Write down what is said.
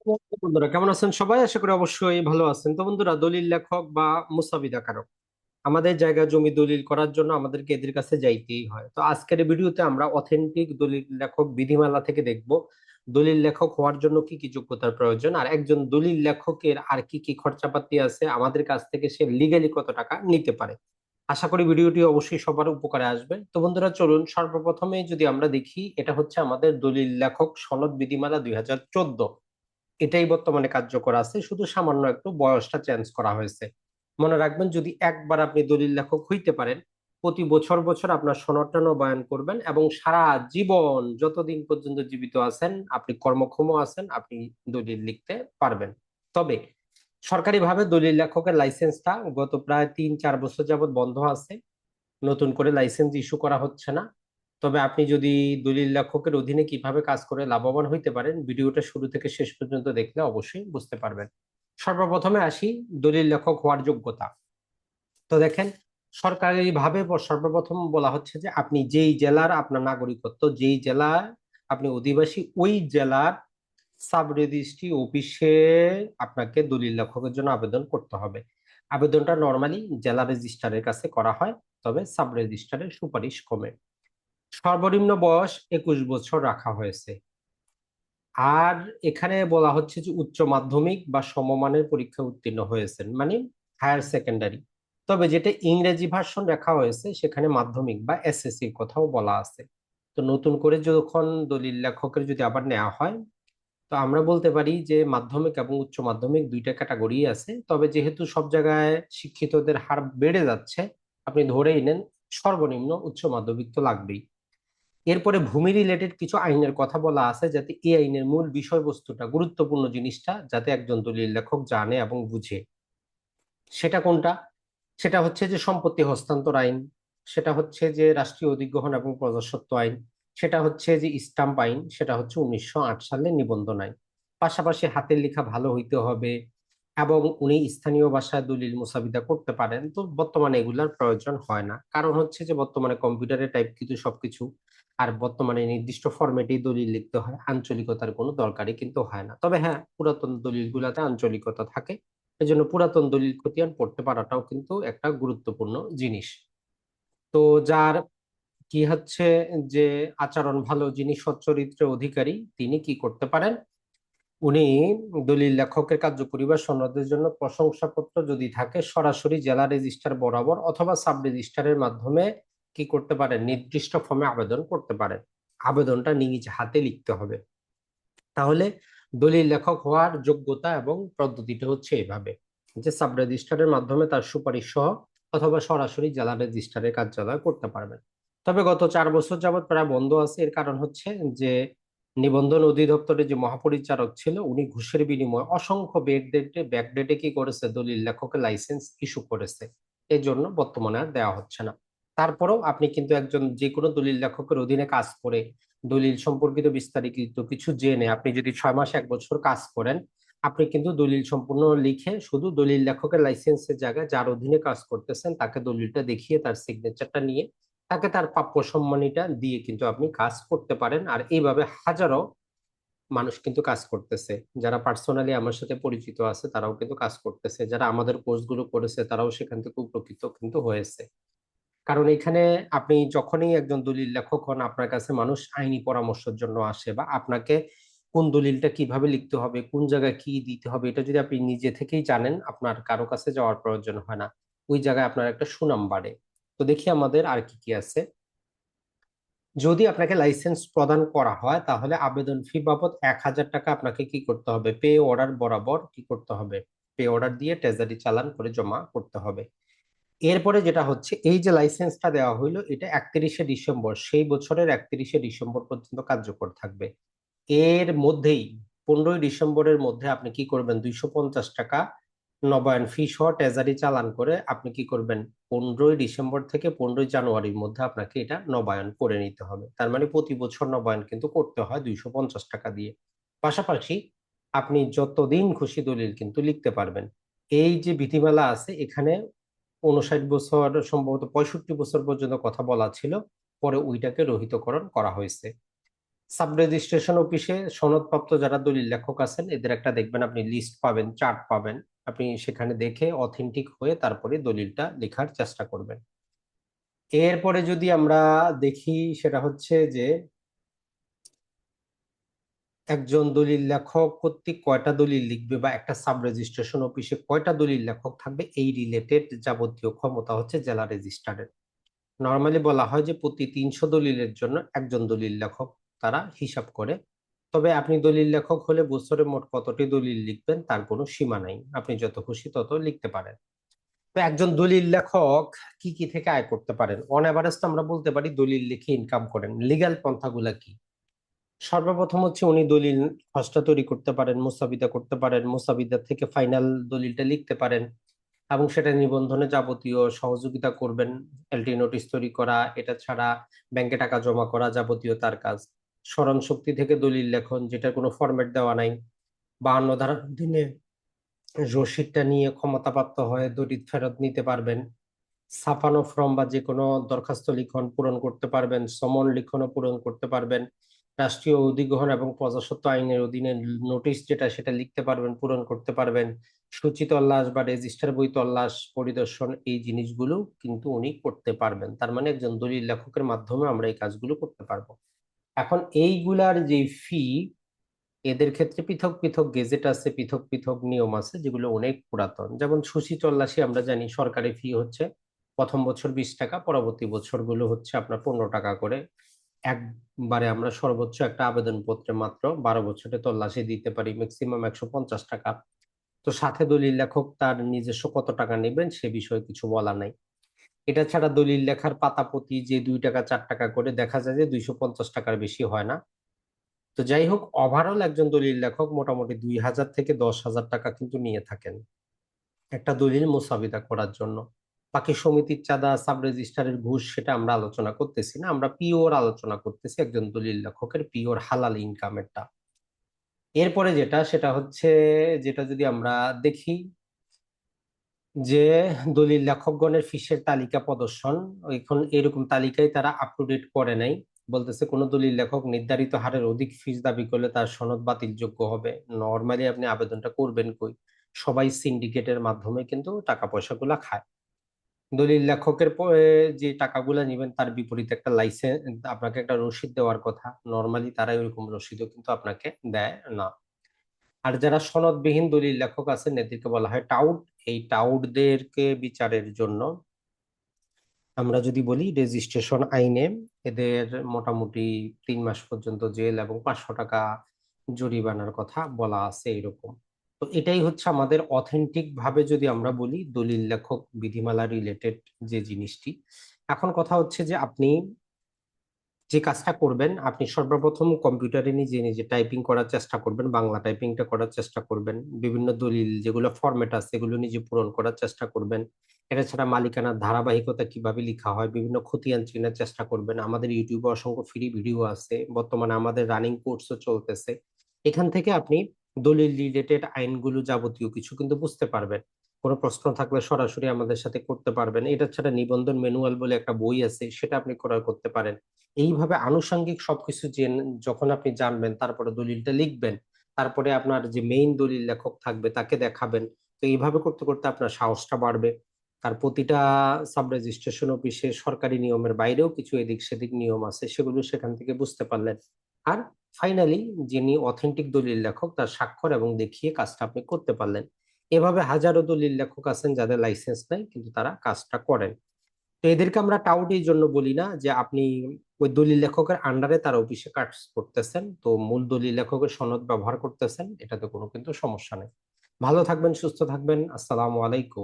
বন্ধুরা কেমন আছেন সবাই? আশা করি অবশ্যই ভালো আছেন। তো বন্ধুরা, দলিল লেখক বা মুসাবিদা কারক আমাদের জায়গা জমি দলিল করার জন্য আমাদেরকে এদের কাছে যাইতেই হয়। তো আজকের এই ভিডিওতে আমরা অথেন্টিক দলিল লেখক বিধিমালা থেকে দেখব দলিল লেখক হওয়ার জন্য কি কি যোগ্যতার প্রয়োজন, আর একজন দলিল লেখকের আর কি কি খরচাপাতি আছে, আমাদের কাছ থেকে সে লিগালি কত টাকা নিতে পারে। আশা করি ভিডিওটি অবশ্যই সবার উপকারে আসবে। তো বন্ধুরা চলুন, সর্বপ্রথমে যদি আমরা দেখি, এটা হচ্ছে আমাদের দলিল লেখক সনদ বিধিমালা 2014। এটাই বর্তমানে কার্যকর আছে, শুধু সামান্য একটু বয়সটা চেঞ্জ করা হয়েছে। মনে রাখবেন, যদি একবার আপনি দলিল লেখক হইতে পারেন, প্রতি বছর বছর আপনার সনদটা নবায়ন করবেন এবং সারা জীবন যতদিন পর্যন্ত জীবিত আছেন, আপনি কর্মক্ষম আছেন, আপনি দলিল লিখতে পারবেন। তবে সরকারিভাবে দলিল লেখকের লাইসেন্সটা গত প্রায় 3-4 বছর যাবত বন্ধ আছে। নতুন করে লাইসেন্স ইস্যু করা হচ্ছে না। তবে আপনি যদি দলিল লেখকের অধীনে কিভাবে কাজ করে লাভবান হইতে পারেন, ভিডিওটা শুরু থেকে শেষ পর্যন্ত দেখলে অবশ্যই বুঝতে পারবেন। সর্বপ্রথমে আসি দলিল লেখক হওয়ার যোগ্যতা। তো দেখেন, সরকারি ভাবে সর্বপ্রথম বলা হচ্ছে যে আপনি যেই জেলার আপনার নাগরিকত্ব, যেই জেলায় আপনি অধিবাসী, ওই জেলার সাব রেজিস্ট্রি অফিসে আপনাকে দলিল লেখকের জন্য আবেদন করতে হবে। আবেদনটা নর্মালি জেলা রেজিস্ট্রারের কাছে করা হয়, তবে সাব রেজিস্ট্রারের সুপারিশ কমে। সর্বনিম্ন বয়স 21 বছর রাখা হয়েছে। আর এখানে বলা হচ্ছে যে উচ্চ মাধ্যমিক বা সমমানের পরীক্ষা উত্তীর্ণ হয়েছেন, মানে হায়ার সেকেন্ডারি। তবে যেটা ইংরেজি ভার্সন রাখা হয়েছে সেখানে মাধ্যমিক বা এসএসসির কথাও বলা আছে। তো নতুন করে যখন দলিল লেখকের যদি আবার নেওয়া হয়, তো আমরা বলতে পারি যে মাধ্যমিক এবং উচ্চ মাধ্যমিক দুইটা ক্যাটাগরি আছে। তবে যেহেতু সব জায়গায় শিক্ষিতদের হার বেড়ে যাচ্ছে, আপনি ধরেই নেন সর্বনিম্ন উচ্চ মাধ্যমিক তো লাগবেই। এরপরে ভূমি রিলেটেড কিছু আইনের কথা বলা আছে, যাতে এই আইনের মূল বিষয়বস্তুটা, গুরুত্বপূর্ণ জিনিসটা যাতে একজন দলিল লেখক জানে এবং বুঝে। সেটা কোনটা? সেটা হচ্ছে যে সম্পত্তি হস্তান্তর আইন, সেটা হচ্ছে যে রাষ্ট্রীয় অধিগ্রহণ এবং প্রজাস্বত্ব আইন, সেটা হচ্ছে যে স্টাম্প আইন, সেটা হচ্ছে 1908 সালের নিবন্ধন আইন। পাশাপাশি হাতের লেখা ভালো হইতে হবে এবং উনি স্থানীয় ভাষায় দলিল মুসাবিদা করতে পারেন। তো বর্তমানে এগুলার প্রয়োজন হয় না, কারণ হচ্ছে যে বর্তমানে কম্পিউটারে টাইপ কিন্তু সবকিছু, আর বর্তমানে নির্দিষ্ট ফরম্যাটেই দলিল লিখতে হয়, আঞ্চলিকতার কোনো দরকারই কিন্তু হয় না। তবে হ্যাঁ, পুরাতন দলিলগুলাতে আঞ্চলিকতা থাকে। এজন্য পুরাতন দলিল খতিয়ান পড়তে পারাটাও কিন্তু একটা গুরুত্বপূর্ণ জিনিস। তো যার কি হচ্ছে যে আচরণ ভালো, যিনি সচ্চরিত্রের অধিকারী, তিনি কি করতে পারেন? উনি দলিল লেখকের কার্যকরী বা সনদের জন্য প্রশংসাপত্র যদি থাকে, সরাসরি জেলা রেজিস্ট্রার বরাবর অথবা সাব রেজিস্ট্রারের মাধ্যমে কি করতে পারেন? নির্দিষ্ট ফর্মে আবেদন করতে পারেন। আবেদনটা নিজ হাতে লিখতে হবে। তাহলে দলিল লেখক হওয়ার যোগ্যতা এবং পদ্ধতিটা হচ্ছে এইভাবে, যে সাব রেজিস্ট্রারের মাধ্যমে তার সুপারিশ সহ অথবা সরাসরি জেলা রেজিস্ট্রারের কার্যালয়ে করতে পারবেন। তবে গত 4 বছর যাবত প্রায় বন্ধ আছে। এর কারণ হচ্ছে যে নিবন্ধন অধিদপ্তরের যে মহাপরিচারক ছিল, উনি ঘুষের বিনিময়ে অসংখ্য ব্যাকডেটে কি করেছে? দলিল লেখকের লাইসেন্স ইস্যু করেছে। এই জন্য বর্তমানে আর দেওয়া হচ্ছে না। তারপরেও আপনি কিন্তু একজন যে কোনো দলিল লেখকের অধীনে কাজ করে দলিল সম্পর্কিত বিস্তারিত কিছু জেনে আপনি যদি 6 মাস 1 বছর কাজ করেন, আপনি কিন্তু দলিল সম্পূর্ণ লিখে শুধু দলিল লেখকের লাইসেন্সের জায়গায় যার অধীনে কাজ করতেছেন তাকে দলিলটা দেখিয়ে তার সিগনেচারটা নিয়ে তাকে তার প্রাপ্য সম্মানীটা দিয়ে কিন্তু আপনি কাজ করতে পারেন। আর এইভাবে হাজারো মানুষ কিন্তু কাজ করতেছে। যারা পার্সোনালি আমার সাথে পরিচিত আছে তারাও কিন্তু কাজ করতেছে, যারা আমাদের কোর্সগুলো করেছে তারাও সেখান থেকে উপকৃত কিন্তু হয়েছে। কারণ এখানে আপনি যখনই একজন দলিল লেখক হন, আপনার কাছে মানুষ আইনি পরামর্শের জন্য আসে, বা আপনাকে কোন দলিলটা কিভাবে লিখতে হবে, কোন জায়গায় কি দিতে হবে, এটা যদি আপনি নিজে থেকেই জানেন, আপনার কারো কাছে যাওয়ার প্রয়োজন হয় না। ওই জায়গায় আপনার একটা সুনাম বাড়ে। তো দেখি আমাদের আর কি কি আছে। যদি আপনাকে লাইসেন্স প্রদান করা হয়, তাহলে আবেদন ফি বাবদ 1000 টাকা আপনাকে কি করতে হবে? পে অর্ডার বরাবর কি করতে হবে? পে অর্ডার দিয়ে ট্রেজারি চালান করে জমা করতে হবে। এরপরে যেটা হচ্ছে, এই যে লাইসেন্সটা দেওয়া হইলো, এটা 31শে ডিসেম্বর, সেই বছরের 31শে ডিসেম্বর পর্যন্ত কার্যকর থাকবে। এর মধ্যেই 15ই ডিসেম্বরের মধ্যে আপনি কি করবেন? 250 টাকা নবায়ন ফি সহ ট্রেজারি চালান করে আপনি কি করবেন? 15ই ডিসেম্বর থেকে 15ই জানুয়ারির মধ্যে আপনাকে এটা নবায়ন করে নিতে হবে। তার মানে প্রতি বছর নবায়ন কিন্তু করতে হয় 250 টাকা দিয়ে। পাশাপাশি আপনি যতদিন খুশি দলিল কিন্তু লিখতে পারবেন। এই যে বিধিমালা আছে এখানে 59 বছর, সম্ভবত 65 বছর পর্যন্ত কথা বলা ছিল, পরে ওইটাকে রহিতকরণ করা হয়েছে। সাব রেজিস্ট্রেশন অফিসে সনদপ্রাপ্ত যারা দলিল লেখক আছেন এদের একটা দেখবেন আপনি লিস্ট পাবেন, চার্ট পাবেন। আপনি সেখানে দেখে অথেন্টিক হয়ে তারপরে দলিলটা লেখার চেষ্টা করবেন। এরপরে যদি আমরা দেখি সেটা হচ্ছে যে একজন দলিল লেখক কর্তৃক কয়টা দলিল লিখবে বা একটা সাব রেজিস্ট্রেশন অফিসে কয়টা দলিল লেখক থাকবে এই রিলেটেড যাবতীয় ক্ষমতা হচ্ছে জেলা রেজিস্ট্রারের। নর্মালি বলা হয় যে প্রতি 300 দলিলের জন্য একজন দলিল লেখক তারা হিসাব করে। তবে আপনি দলিল লেখক হলে বছরে মোট কতটি দলিল লিখবেন তার কোনো সীমা নাই, আপনি যত খুশি তত লিখতে পারেন। তো একজন দলিল লেখক কি কি থেকে আয় করতে পারেন? অন এভারেজ তো আমরা বলতে পারি দলিল লিখে ইনকাম করেন। লিগ্যাল পন্থাগুলা কি? সর্বপ্রথম হচ্ছে উনি দলিল খসড়া তৈরি করতে পারেন, মুসাবিদা করতে পারেন, মুসাবিদা থেকে ফাইনাল দলিলটা লিখতে পারেন এবং সেটা নিবন্ধনে যাবতীয় সহযোগিতা করবেন। এলটি নোটিশ তৈরি করা, এটা ছাড়া ব্যাংকে টাকা জমা করা যাবতীয় তার কাজ। স্মরণ শক্তি থেকে দলিল লেখন, যেটা কোনো ফরম্যাট দেওয়া নাই। 52 ধারার অধীনে রসিদটা নিয়ে ক্ষমতাপ্রাপ্ত হয়ে দলিল ফেরত নিতে পারবেন। ছাপানো ফর্ম বা যে কোনো দরখাস্ত লিখন পূরণ করতে পারবেন, সমন লিখনও পূরণ করতে পারবেন। রাষ্ট্রীয় অধিগ্রহণ এবং প্রজাস্বত্ব আইনের অধীনে নোটিশ যেটা সেটা লিখতে পারবেন, পূরণ করতে পারবেন। সূচি তল্লাশ বা রেজিস্টার বই তল্লাশ পরিদর্শন, এই জিনিসগুলো কিন্তু উনি করতে পারবেন। তার মানে একজন দলিল লেখকের মাধ্যমে আমরা এই কাজগুলো করতে পারবো। এখন এইগুলার যে ফি, এদের ক্ষেত্রে পৃথক পৃথক গেজেট আছে, পৃথক পৃথক নিয়ম আছে যেগুলো অনেক পুরাতন। যেমন সুচি তল্লাশি আমরা জানি সরকারি ফি হচ্ছে প্রথম বছর 20 টাকা, পরবর্তী বছরগুলো হচ্ছে আপনার 15 টাকা করে। একবারে আমরা সর্বোচ্চ একটা আবেদন পত্রে মাত্র 12 বছরে তল্লাশি দিতে পারি, ম্যাক্সিমাম 150 টাকা। তো সাথে দলিল লেখক তার নিজস্ব কত টাকা নেবেন সে বিষয়ে কিছু বলা নাই। এটা ছাড়া দলিল লেখার পাতা প্রতি যে 2 টাকা 4 টাকা করে, দেখা যায় যে 250 টাকার বেশি হয় না। তো যাই হোক, ওভারঅল একজন দলিল লেখক মোটামুটি 2000 থেকে 10,000 টাকা কিন্তু নিয়ে থাকেন একটা দলিল মোসাবিদা করার জন্য। বাকি সমিতির চাঁদা, সাব রেজিস্ট্রারের ঘুষ, সেটা আমরা আলোচনা করতেছি না, আমরা পিওর আলোচনা করতেছি একজন দলিল লেখকের পিওর হালাল ইনকামেরটা। এরপরে যেটা সেটা হচ্ছে, যেটা যদি আমরা দেখি যে দলিল লেখকগণের ফিসের তালিকা প্রদর্শন, এখন এরকম তালিকায় তারা আপ টু ডেট করে নাই। বলতেছে কোন দলিল লেখক নির্ধারিত হারের অধিক ফিস দাবি করলে তার সনদ বাতিলযোগ্য হবে। নর্মালি আপনি আবেদনটা করবেন কই? সবাই সিন্ডিকেটের মাধ্যমে কিন্তু টাকা পয়সাগুলা খায়। দলিল লেখকের যে টাকাগুলা নেবেন তার বিপরীতে একটা লাইসেন্স, আপনাকে একটা রসিদ দেওয়ার কথা। নর্মালি তারা এরকম রসিদও কিন্তু আপনাকে দেয় না। আর যারা সনদবিহীন দলিল লেখক আছেন এদেরকে বলা হয় টাউট। এই টাউটদেরকে বিচারের জন্য আমরা যদি বলি রেজিস্ট্রেশন আইনে এদের মোটামুটি 3 মাস পর্যন্ত জেল এবং 500 টাকা জরিমানার কথা বলা আছে এরকম। তো এটাই হচ্ছে আমাদের অথেন্টিক ভাবে যদি আমরা বলি দলিল লেখক বিধিমালা রিলেটেড যে জিনিসটি। এখন কথা হচ্ছে যে আপনি যে কাজটা করবেন, আপনি সর্বপ্রথম কম্পিউটারে নিজে নিজে টাইপিং করার চেষ্টা করবেন, বাংলা টাইপিংটা করার চেষ্টা করবেন। বিভিন্ন দলিল যেগুলো ফরম্যাট আছে এগুলো নিজে পূরণ করার চেষ্টা করবেন। এটা ছাড়া মালিকানার ধারাবাহিকতা কিভাবে লেখা হয় বিভিন্ন খতিয়ান চেনার চেষ্টা করবেন। আমাদের ইউটিউবে অসংখ্য ফ্রি ভিডিও আছে, বর্তমানে আমাদের রানিং কোর্সও চলতেছে। এখান থেকে আপনি দলিল রিলেটেড আইনগুলো যাবতীয় কিছু কিন্তু বুঝতে পারবেন। কোনো প্রশ্ন থাকলে সরাসরি আমাদের সাথে করতে পারবেন। এটা ছাড়া নিবন্ধন ম্যানুয়াল বলে একটা বই আছে, সেটা আপনি ক্রয় করতে পারেন। এইভাবে আনুষঙ্গিক সবকিছু যখন আপনি জানবেন তারপরে দলিলটা লিখবেন, তারপরে আপনার যে মেইন দলিল লেখক থাকবে তাকে দেখাবেন। তো এইভাবে করতে করতে আপনার সাহসটা বাড়বে। তার প্রতিটা সাব রেজিস্ট্রেশন অফিসে সরকারি নিয়মের বাইরেও কিছু এদিক সেদিক নিয়ম আছে, সেগুলো সেখান থেকে বুঝতে পারলেন। আর ফাইনালি যিনি অথেন্টিক দলিল লেখক তার স্বাক্ষর এবং দেখিয়ে কাজটা আপনি করতে পারলেন। এভাবে হাজারো দলিল লেখক আছেন যাদের লাইসেন্স নাই কিন্তু তারা কাজটা করেন। তো এদেরকে আমরা টাউট এই জন্য বলি না যে আপনি ওই দলিল লেখকের আন্ডারে তার অফিসে কাজ করতেছেন, তো মূল দলিল লেখকের সনদ ব্যবহার করতেছেন, এটাতে কোনো কিন্তু সমস্যা নেই। ভালো থাকবেন, সুস্থ থাকবেন। আসসালামু আলাইকুম।